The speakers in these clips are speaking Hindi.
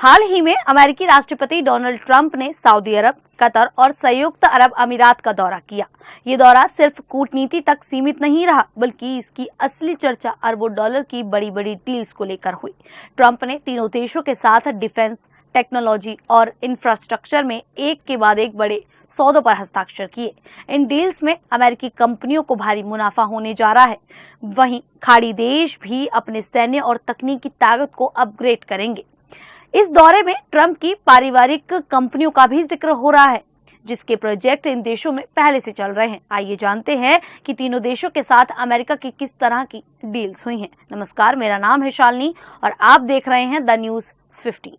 हाल ही में अमेरिकी राष्ट्रपति डोनाल्ड ट्रंप ने सऊदी अरब, कतर और संयुक्त अरब अमीरात का दौरा किया। ये दौरा सिर्फ कूटनीति तक सीमित नहीं रहा, बल्कि इसकी असली चर्चा अरबों डॉलर की बड़ी बड़ी डील्स को लेकर हुई। ट्रंप ने तीनों देशों के साथ डिफेंस, टेक्नोलॉजी और इंफ्रास्ट्रक्चर में एक के बाद एक बड़े सौदों पर हस्ताक्षर किए। इन डील्स में अमेरिकी कंपनियों को भारी मुनाफा होने जा रहा है। वहीं खाड़ी देश भी अपने सैन्य और तकनीकी ताकत को अपग्रेड करेंगे। इस दौरे में ट्रंप की पारिवारिक कंपनियों का भी जिक्र हो रहा है, जिसके प्रोजेक्ट इन देशों में पहले से चल रहे हैं। आइए जानते हैं कि तीनों देशों के साथ अमेरिका की किस तरह की डील्स हुई हैं। नमस्कार, मेरा नाम है शालिनी और आप देख रहे हैं द न्यूज 15।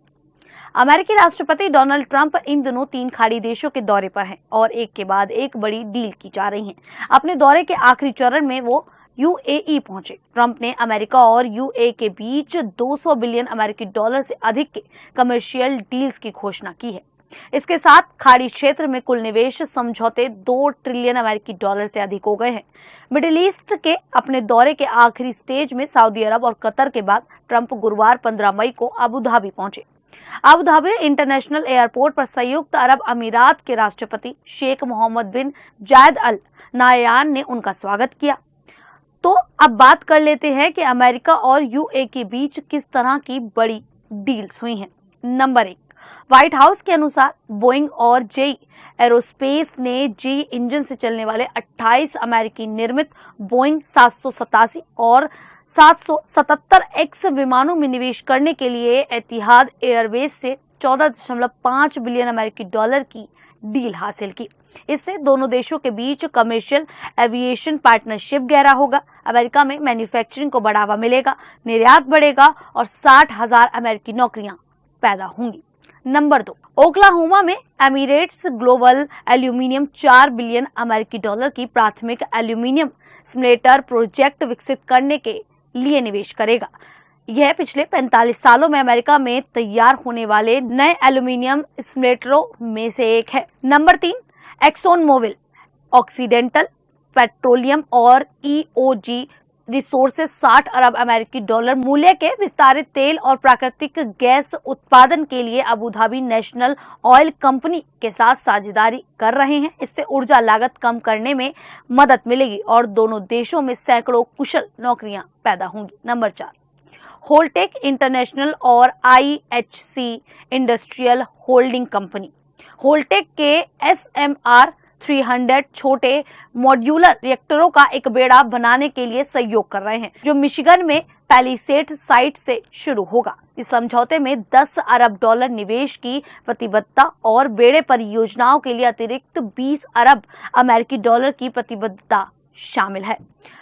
अमेरिकी राष्ट्रपति डोनाल्ड ट्रंप इन दिनों 3 खाड़ी देशों के दौरे पर हैं और एक के बाद एक बड़ी डील की जा रही है। अपने दौरे के आखिरी चरण में वो यूएई पहुंचे। ट्रंप ने अमेरिका और यूएई के बीच 200 बिलियन अमेरिकी डॉलर से अधिक के कमर्शियल डील्स की घोषणा की है। इसके साथ खाड़ी क्षेत्र में कुल निवेश समझौते 2 ट्रिलियन अमेरिकी डॉलर से अधिक हो गए हैं। मिडिल ईस्ट के अपने दौरे के आखिरी स्टेज में सऊदी अरब और कतर के बाद ट्रंप गुरुवार 15 मई को अबू धाबी पहुंचे। अबू धाबी इंटरनेशनल एयरपोर्ट पर संयुक्त अरब अमीरात के राष्ट्रपति शेख मोहम्मद बिन जायद अल नाहयान ने उनका स्वागत किया। तो अब बात कर लेते हैं कि अमेरिका और यूएई के बीच किस तरह की बड़ी डील्स हुई हैं। नंबर 1, व्हाइट हाउस के अनुसार बोइंग और जेई एरोस्पेस ने जेई इंजन से चलने वाले 28 अमेरिकी निर्मित बोइंग 787 और 777X विमानों में निवेश करने के लिए एतिहाद एयरवेज से 14.5 बिलियन अमेरिकी डॉलर की डील हासिल की। इससे दोनों देशों के बीच कमर्शियल एविएशन पार्टनरशिप गहरा होगा। अमेरिका में मैन्युफैक्चरिंग को बढ़ावा मिलेगा, निर्यात बढ़ेगा और 60,000 अमेरिकी नौकरियां पैदा होंगी। नंबर 2, ओक्लाहोमा में एमिरेट्स ग्लोबल एल्यूमिनियम 4 बिलियन अमेरिकी डॉलर की प्राथमिक एल्यूमिनियम स्मेल्टर प्रोजेक्ट विकसित करने के लिए निवेश करेगा। यह पिछले 45 सालों में अमेरिका में तैयार होने वाले नए एल्यूमिनियम स्मेल्टरों में से एक है। Number 3, Exxon Mobil, Occidental Petroleum और ईओजी रिसोर्सेज 60 अरब अमेरिकी डॉलर मूल्य के विस्तारित तेल और प्राकृतिक गैस उत्पादन के लिए Abu Dhabi national oil company के साथ साझेदारी कर रहे हैं। इससे ऊर्जा लागत कम करने में मदद मिलेगी और दोनों देशों में सैकड़ों कुशल नौकरियां पैदा होंगी। नंबर 4, होल्टेक इंटरनेशनल और IHC industrial holding company Holtec के SMR 300 छोटे मॉड्यूलर रिएक्टरों का एक बेड़ा बनाने के लिए सहयोग कर रहे हैं, जो मिशिगन में पैलिसेड साइट से शुरू होगा। इस समझौते में 10 अरब डॉलर निवेश की प्रतिबद्धता और बेड़े परियोजनाओं के लिए अतिरिक्त 20 अरब अमेरिकी डॉलर की प्रतिबद्धता शामिल है।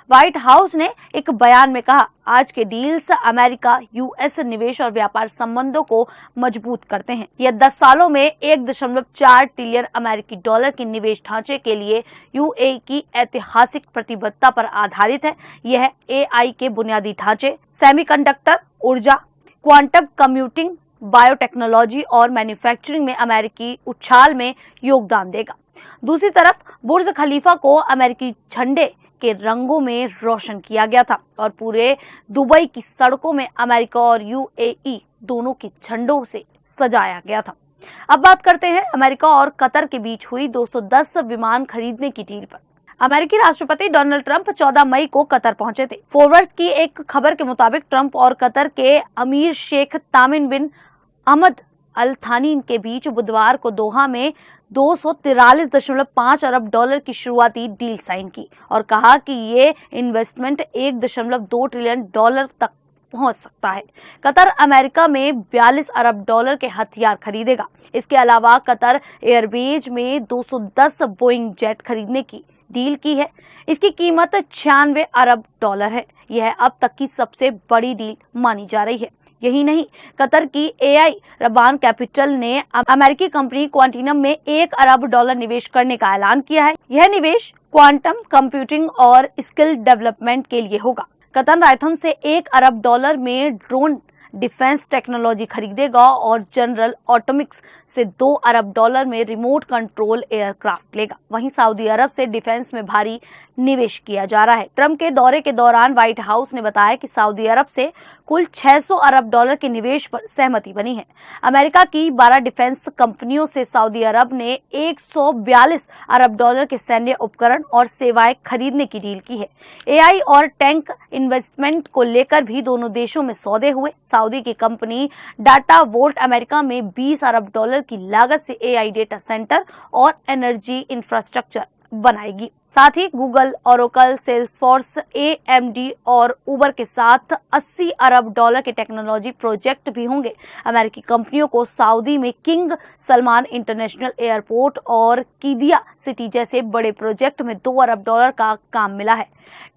व्हाइट हाउस ने एक बयान में कहा, आज के डील्स अमेरिका यूएस निवेश और व्यापार संबंधों को मजबूत करते हैं। यह 10 सालों में 1.4 ट्रिलियन अमेरिकी डॉलर के निवेश ढांचे के लिए यूएई की ऐतिहासिक प्रतिबद्धता पर आधारित है। यह एआई के बुनियादी ढांचे, सेमीकंडक्टर, ऊर्जा, क्वांटम कंप्यूटिंग, बायोटेक्नोलॉजी और मैन्युफैक्चरिंग में अमेरिकी उछाल में योगदान देगा। दूसरी तरफ बुर्ज खलीफा को अमेरिकी झंडे के रंगों में रोशन किया गया था और पूरे दुबई की सड़कों में अमेरिका और यूएई दोनों के झंडों से सजाया गया था। अब बात करते हैं अमेरिका और कतर के बीच हुई 210 विमान खरीदने की डील पर। अमेरिकी राष्ट्रपति डोनाल्ड ट्रंप 14 मई को कतर पहुंचे थे। फोर्ब्स की एक खबर के मुताबिक ट्रंप और कतर के अमीर शेख तामिम बिन अहमद अल थानी के बीच बुधवार को दोहा में 243.5 अरब डॉलर की शुरुआती डील साइन की और कहा कि ये इन्वेस्टमेंट 1.2 ट्रिलियन डॉलर तक पहुंच सकता है। कतर अमेरिका में 42 अरब डॉलर के हथियार खरीदेगा। इसके अलावा कतर एयरवेज में 210 बोइंग जेट खरीदने की डील की है। इसकी कीमत 96 अरब डॉलर है। यह अब तक की सबसे बड़ी डील मानी जा रही है। यही नहीं, कतर की एआई रबान कैपिटल ने अमेरिकी कंपनी क्वांटिनम में 1 अरब डॉलर निवेश करने का ऐलान किया है। यह निवेश क्वांटम कंप्यूटिंग और स्किल डेवलपमेंट के लिए होगा। कतर रायथन से 1 अरब डॉलर में ड्रोन डिफेंस टेक्नोलॉजी खरीदेगा और जनरल ऑटोमिक्स से $2 अरब में रिमोट कंट्रोल एयरक्राफ्ट लेगा। वहीं सऊदी अरब से डिफेंस में भारी निवेश किया जा रहा है। ट्रंप के दौरे के दौरान व्हाइट हाउस ने बताया कि सऊदी अरब से कुल $600 अरब के निवेश पर सहमति बनी है। अमेरिका की 12 डिफेंस कंपनियों से सऊदी अरब ने $142 अरब के सैन्य उपकरण और सेवाएं खरीदने की डील की है। एआई और टैंक इन्वेस्टमेंट को लेकर भी दोनों देशों में सौदे हुए। सऊदी की कंपनी डाटा वोल्ट अमेरिका में $20 अरब की लागत से एआई डेटा सेंटर और एनर्जी इंफ्रास्ट्रक्चर बनाएगी। साथ ही गूगल, ओरेकल, सेल्सफोर्स, एएमडी और उबर के साथ $80 अरब के टेक्नोलॉजी प्रोजेक्ट भी होंगे। अमेरिकी कंपनियों को सऊदी में किंग सलमान इंटरनेशनल एयरपोर्ट और कीदिया सिटी जैसे बड़े प्रोजेक्ट में $2 अरब का काम मिला है।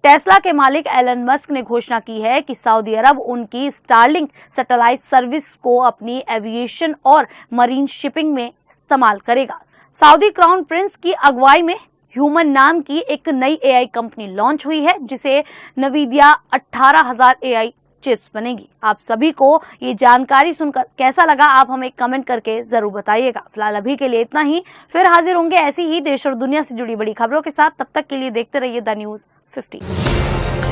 टेस्ला के मालिक एलन मस्क ने घोषणा की है कि सऊदी अरब उनकी स्टारलिंक सैटेलाइट सर्विस को अपनी एविएशन और मरीन शिपिंग में इस्तेमाल करेगा। सऊदी क्राउन प्रिंस की अगुवाई में ह्यूमन नाम की एक नई एआई कंपनी लॉन्च हुई है, जिसे नवीदिया 18,000 एआई चिप्स बनेगी। आप सभी को ये जानकारी सुनकर कैसा लगा, आप हमें कमेंट करके जरूर बताइएगा। फिलहाल अभी के लिए इतना ही, फिर हाजिर होंगे ऐसी ही देश और दुनिया से जुड़ी बड़ी खबरों के साथ। तब तक के लिए देखते रहिए द न्यूज़ 15।